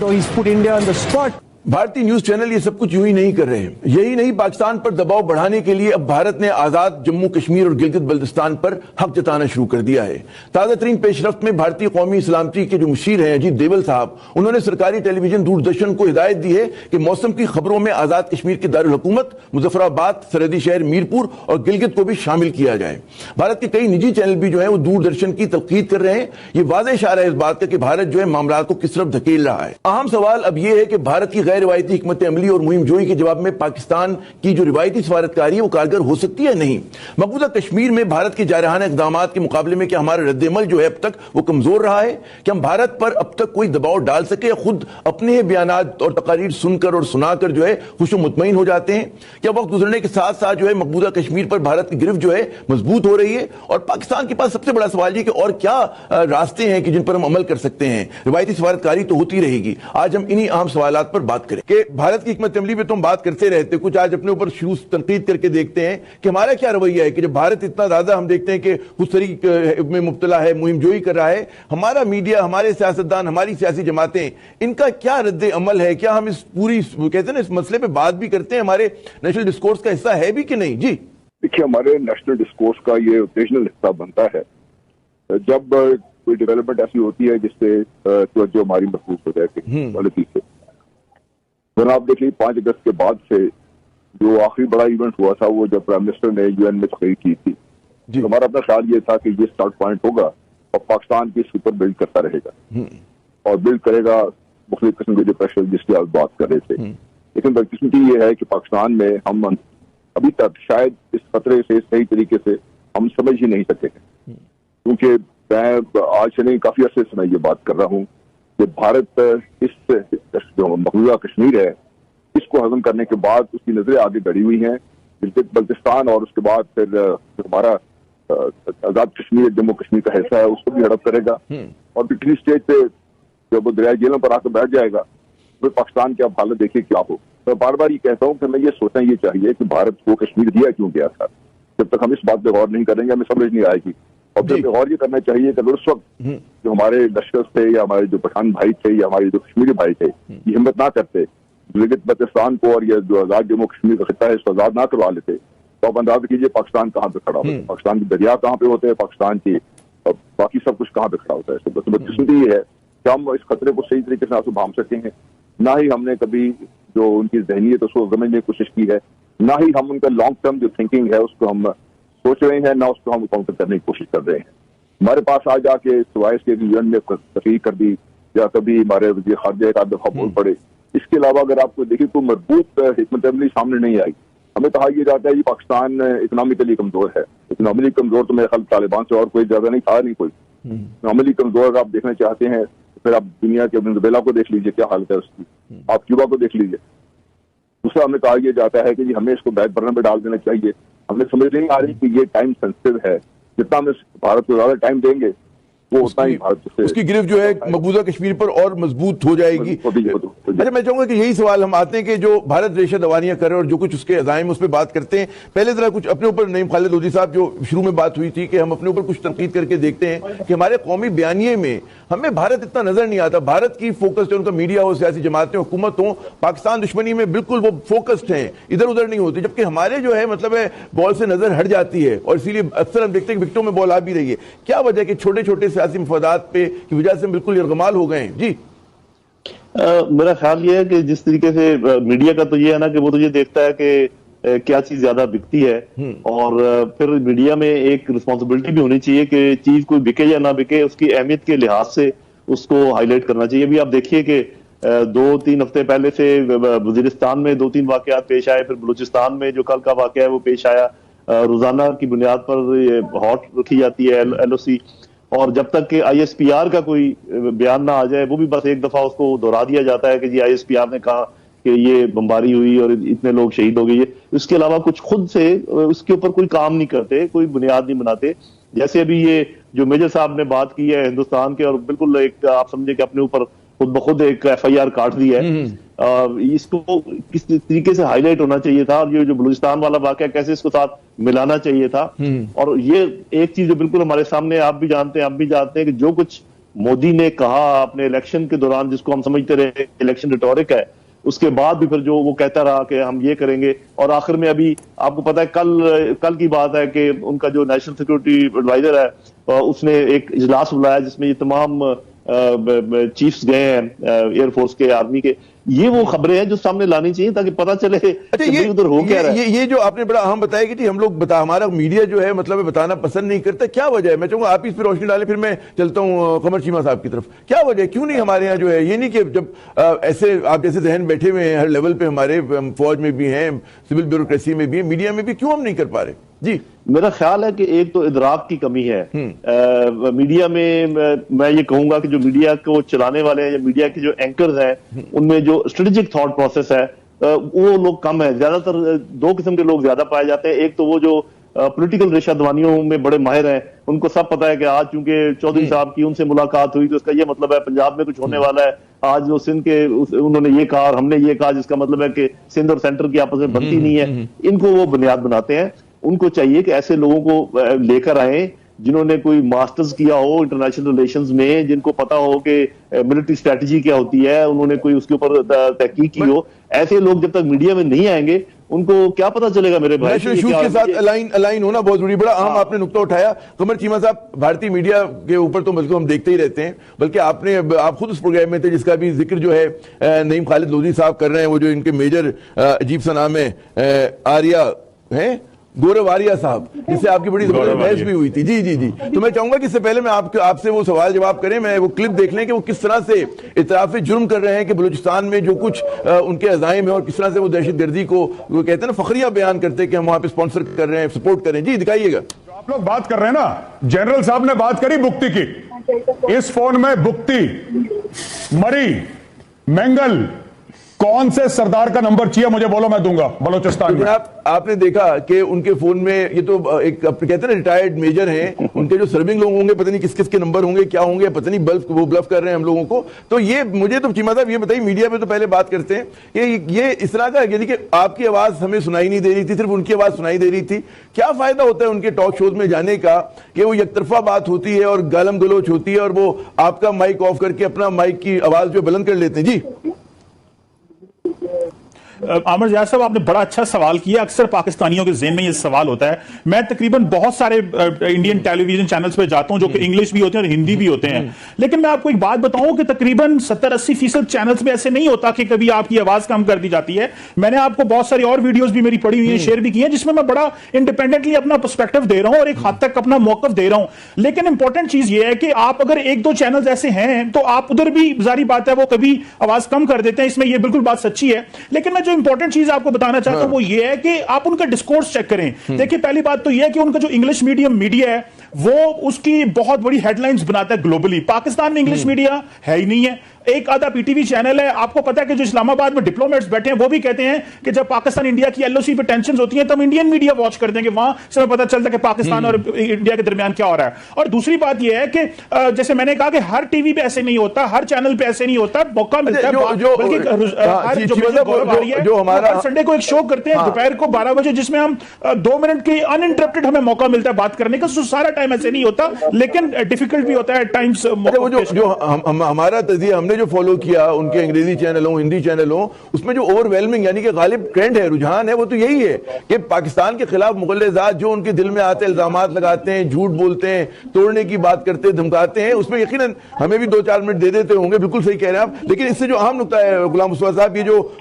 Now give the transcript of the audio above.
No, he's put India on the spot. भारतीय news channel ये सब कुछ यूं ही नहीं कर रहे हैं। यही नहीं, पाकिस्तान पर दबाव बढ़ाने के लिए अब भारत ने आजाद जम्मू कश्मीर और गिलगित बल्तिस्तान पर हक जताना शुरू कर दिया है। ताजा तरीन पेशरफ्त में भारतीय कौमी सलामती के जो मुशीर हैं अजीत देवल साहब, उन्होंने सरकारी टेलीविजन दूरदर्शन को हिदायत दी है कि मौसम की खबरों में आजाद कश्मीर के दारुल हुकूमत, मुजफ्फराबाद, सरहदी शहर मीरपुर और गिलगित को भी शामिल किया जाए। भारत के कई निजी चैनल भी जो है वो दूरदर्शन की तलकीद कर रहे हैं। ये वाज़ेह इशारा है इस बात का कि भारत जो है मामलात को किस तरफ धकेल रहा है। अहम सवाल अब यह है कि भारत की गैर रिवायती हिकमत अमली और मुहिम जोई के जवाब में पाकिस्तान की जो रिवायती सफारतकारी है वो कारगर हो सकती है नहीं। मकबूजा कश्मीर में भारत के जारहाना इक़दामात के मुकाबले में क्या हमारा रद्द-ए-अमल जो है अब तक वो कमजोर रहा है? क्या हम भारत पर अब तक कोई दबाव डाल सके या खुद अपने बयानात और तकारीर सुनकर और सुनाकर जो है खुश मुतमईन हो जाते हैं? क्या वक्त गुजरने के साथ साथ जो है मकबूजा कश्मीर पर भारत की गिरफ्त जो है मजबूत हो रही है? और पाकिस्तान के पास सबसे बड़ा सवाल ये कि और क्या रास्ते हैं कि जिन पर हम अमल कर सकते हैं? रिवायती सफारतकारी तो होती रहेगी। आज हम इन्हीं अहम सवालात पर बात करें कि भारत की हिकमत अमली पे तुम बात करते रहते, कुछ आज अपने ऊपर शुरू तनकीद करके देखते हैं कि हमारा क्या रवैया है कि जब भारत इतना ज्यादा हम देखते हैं कि उस तरीके में मुब्तला है, मुहिम जोई कर रहा है, हमारा मीडिया, हमारे सियासतदान, हमारी सियासी जमातें, इनका क्या रद्द अमल है? क्या हम इस पूरी कहते हैं ना इस मसले पे बात भी करते हैं? हमारे नेशनल डिस्कोर्स का हिस्सा है भी कि नहीं? जी देखिए, हमारे नेशनल डिस्कोर्स का ये ओकेजनल हिस्सा बनता है जब कोई डेवलपमेंट ऐसी होती है जिससे जो हमारी महफूज हो जाए गलती से। आप देख लीजिए 5 अगस्त के बाद से जो आखिरी बड़ा इवेंट हुआ था वो जब प्राइम मिनिस्टर ने यूएन में तकरीर की थी, तो हमारा अपना ख्याल ये था कि ये स्टार्ट पॉइंट होगा और पाकिस्तान की इसके ऊपर बिल्ड करता रहेगा और बिल्ड करेगा मुख्तलिफ किस्म के जो प्रेशर जिसकी आप बात कर रहे थे। लेकिन बदकिस्मती ये है कि पाकिस्तान में हम अभी तक शायद इस खतरे से सही तरीके से हम समझ ही नहीं सके हैं, क्योंकि मैं आज से नहीं काफी अर्से से मैं ये बात कर रहा हूँ कि भारत इस जो मकबूजा कश्मीर है इसको हजम करने के बाद उसकी नजरें आगे बढ़ी हुई हैं गिलगित बल्तिस्तान और उसके बाद फिर जो हमारा आजाद कश्मीर जम्मू कश्मीर का हिस्सा है उसको भी हड़प करेगा और पिछली स्टेज पे जब वो दरिया जेलों पर आकर बैठ जाएगा तो पाकिस्तान की आप हालत देखिए क्या हो। मैं बार बार ये कहता हूँ कि हमें ये सोचना ये चाहिए कि भारत को कश्मीर दिया क्यों गया था। जब तक हम इस बात पे गौर नहीं करेंगे हमें समझ नहीं आएगी। और फिर गौर ये करना चाहिए कि उस वक्त जो हमारे लश्कर थे या हमारे जो पठान भाई थे या हमारे जो कश्मीरी भाई थे ये हिम्मत ना करते गिलगित बल्तिस्तान को और ये जो आजाद जम्मू कश्मीर का खिता है इसको आजाद ना करवा लेते, तो आप अंदाजा कीजिए पाकिस्तान कहाँ पे खड़ा होता है, पाकिस्तान के दरिया कहाँ पे होते हैं, पाकिस्तान की बाकी सब कुछ कहाँ पे खड़ा होता है। तो बदकिस्मती ये है कि हम इस खतरे को सही तरीके से ना तो भांप सके हैं, ना ही हमने कभी जो उनकी जहनीत उसको समझने की कोशिश की है, ना ही हम उनका लॉन्ग टर्म जो थिंकिंग है उसको हम सोच रहे हैं, ना उसको हम काउंटर करने की कोशिश कर रहे हैं। हमारे पास आ जाके सिवाय के यूएन में तकरीर कर दी या कभी हमारे वज़ीर ख़ारिजा एक आध दफा बोल पड़े, इसके अलावा अगर आपको देखिए कोई मजबूत हिकमत अमली सामने नहीं आई। हमें कहा यह जाता है कि पाकिस्तान इकोनॉमिकली कमजोर है। इकोनॉमिकली कमजोर तो मेरे ख्याल तालिबान से और कोई ज्यादा नहीं था, नहीं कोई इकोनॉमिकली कमजोर अगर आप देखना चाहते हैं तो फिर आप दुनिया के वेनेजुएला को देख लीजिए क्या हालत है उसकी, आप क्यूबा को देख लीजिए। दूसरा हमें कहा यह जाता है कि जी हमें इसको बैक बर्नर में डाल देना चाहिए। हमें समझ नहीं आ रही कि ये टाइम सेंसिटिव है, जितना हम भारत को ज्यादा टाइम देंगे वो उतना ही भारत से उसकी गिरफ्त जो है मकबूजा कश्मीर पर और मजबूत हो जाएगी। अच्छा, मैं चाहूंगा कि यही सवाल हम आते हैं कि जो भारत रेशा दवानियां कर रहे हैं और जो कुछ उसके अज़ाइम उस पर बात करते हैं। पहले जरा कुछ अपने ऊपर नईम खालिद लोधी साहब, जो शुरू में बात हुई थी कि हम अपने ऊपर कुछ तनकीद करके देखते हैं कि हमारे कौमी बयानिए में हमें भारत इतना नजर नहीं आता। भारत की फोकस जो उनका मीडिया हो, सियासी जमातें, हुकूमत हो, पाकिस्तान दुश्मनी में बिल्कुल वो फोकस्ड हैं, इधर उधर नहीं होती, जबकि हमारे जो है मतलब है बॉल से नजर हट जाती है और इसीलिए अक्सर हम देखते हैं कि विकेटों में बॉल आ भी रही है। क्या वजह कि छोटे छोटे सियासी मफादात पे की वजह से बिल्कुल यरगमाल हो गए हैं? जी मेरा ख्याल ये है कि जिस तरीके से मीडिया का तो ये है ना कि वो तो ये देखता है कि क्या चीज ज्यादा बिकती है और फिर मीडिया में एक रिस्पॉन्सिबिलिटी भी होनी चाहिए कि चीज कोई बिके या ना बिके उसकी अहमियत के लिहाज से उसको हाईलाइट करना चाहिए। अभी आप देखिए कि 2-3 हफ्ते पहले से वजीरिस्तान में 2-3 वाकयात पेश आए, फिर बलूचिस्तान में जो कल का वाकया है वो पेश आया। रोजाना की बुनियाद पर ये हॉट रखी जाती है LOC, और जब तक कि ISPR का कोई बयान ना आ जाए वो भी बस एक दफा उसको दोहरा दिया जाता है कि जी ISPR ने कहा कि ये बमबारी हुई और इतने लोग शहीद हो गए। इसके अलावा कुछ खुद से उसके ऊपर कोई काम नहीं करते, कोई बुनियाद नहीं बनाते। जैसे अभी ये जो मेजर साहब ने बात की है हिंदुस्तान के, और बिल्कुल एक आप समझे कि अपने ऊपर खुद ब खुद एक FIR काट दी है, इसको किस तरीके से हाईलाइट होना चाहिए था और ये जो बलूचिस्तान वाला वाकया कैसे इसको साथ मिलाना चाहिए था। और ये एक चीज जो बिल्कुल हमारे सामने आप भी जानते हैं कि जो कुछ मोदी ने कहा अपने इलेक्शन के दौरान, जिसको हम समझते रहे इलेक्शन रिटोरिक है, उसके बाद भी फिर जो वो कहता रहा कि हम ये करेंगे, और आखिर में अभी आपको पता है कल की बात है कि उनका जो नेशनल सिक्योरिटी एडवाइजर है उसने एक इजलास बुलाया जिसमें ये तमाम चीफ्स गए हैं एयरफोर्स के, आर्मी के। ये वो खबरें हैं जो सामने लानी चाहिए ताकि पता चले अच्छा कि उधर हो क्या रहा है। ये जो आपने बड़ा अहम बताया कि जी हम लोग हमारा मीडिया जो है मतलब बताना पसंद नहीं करता, क्या वजह है? मैं चाहूंगा आप इस पर रोशनी डालें, फिर मैं चलता हूं कमर चीमा साहब की तरफ। क्या वजह है, क्यों नहीं हमारे यहाँ जो है, ये नहीं कि जब ऐसे आप जैसे जहन बैठे हुए हैं हर लेवल पे, हमारे फौज में भी हैं, सिविल ब्यूरोक्रेसी में भी है, मीडिया में भी, क्यों हम नहीं कर पा रहे? जी मेरा ख्याल है कि एक तो इदराक की कमी है मीडिया में। मैं ये कहूंगा कि जो मीडिया को चलाने वाले हैं या मीडिया के जो एंकर्स हैं उनमें जो स्ट्रेटेजिक थॉट प्रोसेस है वो लोग कम है। ज्यादातर दो किस्म के लोग ज्यादा पाए जाते हैं। एक तो वो जो पॉलिटिकल रेशादवानियों में बड़े माहिर हैं, उनको सब पता है कि आज चूंकि चौधरी साहब की उनसे मुलाकात हुई तो इसका ये मतलब है पंजाब में कुछ होने वाला है, आज वो सिंध के उन्होंने ये कहा और हमने ये कहा, जिसका मतलब है कि सिंध और सेंटर की आपस में बनती नहीं है। इनको वो बुनियाद बनाते हैं। उनको चाहिए कि ऐसे लोगों को लेकर आए जिन्होंने कोई मास्टर्स किया हो इंटरनेशनल रिलेशंस में, जिनको पता हो कि मिलिट्री स्ट्रेटजी क्या होती है, उन्होंने कोई उसके ऊपर तहकीक की हो। ऐसे लोग जब तक मीडिया में नहीं आएंगे उनको क्या पता चलेगा मेरे भाई। नेशनल इश्यूज के साथ अलाइन होना बहुत जरूरी, बड़ा अहम आपने नुक्ता उठाया। कमर चीमा साहब, भारतीय मीडिया के ऊपर तो बल्कि हम देखते ही रहते हैं, बल्कि आप खुद उस प्रोग्राम में थे जिसका भी जिक्र जो है नईम खालिद लोधी साहब कर रहे हैं, वो जो इनके मेजर अजीब सा नाम है आर्या है, गौरव आर्या साहब, जिससे आपकी बड़ी जबरदस्त बहस भी हुई थी। जी जी जी, तो मैं चाहूंगा कि इससे पहले मैं आपसे वो सवाल जवाब करें, मैं वो क्लिप देख लें कि वो किस तरह से इतराफ़ जुर्म कर रहे हैं कि बलूचिस्तान में जो कुछ उनके अज़ाइम है और किस तरह से वो दहशतगर्दी को वो कहते हैं ना फखरिया बयान करते हैं कि हम वहां पे स्पॉन्सर कर रहे हैं, सपोर्ट कर रहे हैं। जी दिखाइएगा। आप लोग बात कर रहे हैं ना, जनरल साहब ने बात करी बुक्ति की। इस फोन में बुक्ति, मरी, मेंगल, कौन से सरदार का नंबर चाहिए मुझे बोलो, मैं दूंगा बलूचिस्तान में। आपने देखा कि उनके फोन में ये तो एक कहते हैं ना रिटायर्ड मेजर हैं, उनके जो सर्विंग लोग होंगे पता नहीं किस किस के नंबर होंगे, क्या होंगे, पता नहीं ब्लफ कर रहे हैं हम लोगों को। तो ये मुझे तो चीमा साहब ये बताइए, मीडिया पे तो पहले बात करते हैं कि ये इस तरह का, यानी कि आपकी आवाज हमें सुनाई नहीं दे रही थी, सिर्फ उनकी आवाज सुनाई दे रही थी। क्या फायदा होता है उनके टॉक शोज में जाने का कि वो एकतरफा बात होती है और गालम गलोच होती है और वो आपका माइक ऑफ करके अपना माइक की आवाज जो बुलंद कर लेते हैं। जी आमिर जायद साहब, आपने बड़ा अच्छा सवाल किया। अक्सर पाकिस्तानियों के ज़हन में ये सवाल होता है। मैं तकरीबन बहुत सारे इंडियन टेलीविजन चैनल्स पे जाता हूं जो कि इंग्लिश भी होते हैं और हिंदी भी होते हैं, लेकिन मैं आपको एक बात बताऊं कि तकरीबन 70-80% चैनल्स में ऐसे नहीं होता कि कभी आपकी आवाज कम कर दी जाती है। मैंने आपको बहुत सारी और वीडियोस भी मेरी पड़ी हुई है, शेयर भी की है, जिसमें मैं बड़ा इंडिपेंडेंटली अपना पर्सपेक्टिव दे रहा हूं और एक हद तक अपना मौकफ दे रहा हूं। लेकिन इंपॉर्टेंट चीज ये है कि आप अगर एक दो चैनल्स ऐसे हैं तो आप उधर भी जारी बात है वो कभी आवाज कम कर देते हैं, इसमें ये बिल्कुल बात सच्ची है। लेकिन मैं जो इंपॉर्टेंट चीज आपको बताना चाहता हूं वो ये है कि आप उनका डिस्कोर्स चेक करें। देखिए, पहली बात तो ये है कि उनका जो इंग्लिश मीडियम मीडिया है वो उसकी बहुत बड़ी हेडलाइंस बनाता है ग्लोबली। पाकिस्तान में इंग्लिश मीडिया है ही नहीं है। एक आधा पीटीवी चैनल है। आपको पता है कि जो इस्लामाबाद में डिप्लोमेट्स बैठे हैं वो भी कहते हैं कि जब पाकिस्तान इंडिया की एलओसी पे टेंशंस होती हैं तब इंडियन मीडिया वॉच करते हैं कि वहां से पता चलता है कि पाकिस्तान और इंडिया के दरमियान क्या हो रहा है। और दूसरी बात यह है कि जैसे मैंने कहा कि हर टीवी पे ऐसे नहीं होता, हर चैनल पे ऐसे नहीं होता, मौका मिलता है। हर संडे को एक शो करते हैं दोपहर को 12 बजे जिसमें हम 2 मिनट की अनइंटरप्टेड हमें मौका मिलता है बात करने का। सारा टाइम ऐसे नहीं होता, लेकिन डिफिकल्ट भी होता है टाइम्स। हमारा तज़िया हमने जो फॉलो किया उनके अंग्रेजी चैनल हो, हिंदी चैनल हो, उसमें जो ओवरवेलमिंग यानी कि गालिब ट्रेंड है, रुझान है, वो तो यही है कि पाकिस्तान के खिलाफ मुगल्लेजात जो उनके दिल में आते हैं, इल्जामात लगाते हैं, झूठ बोलते हैं, तोड़ने की बात करते हैं, धमकाते हैं, उसमें यकीनन हमें भी 2-4 मिनट दे देते होंगे। बिल्कुल सही कह रहे हैं आप। लेकिन इससे जो अहम नुकता है गुलाम मुस्तफा साहब, ये जो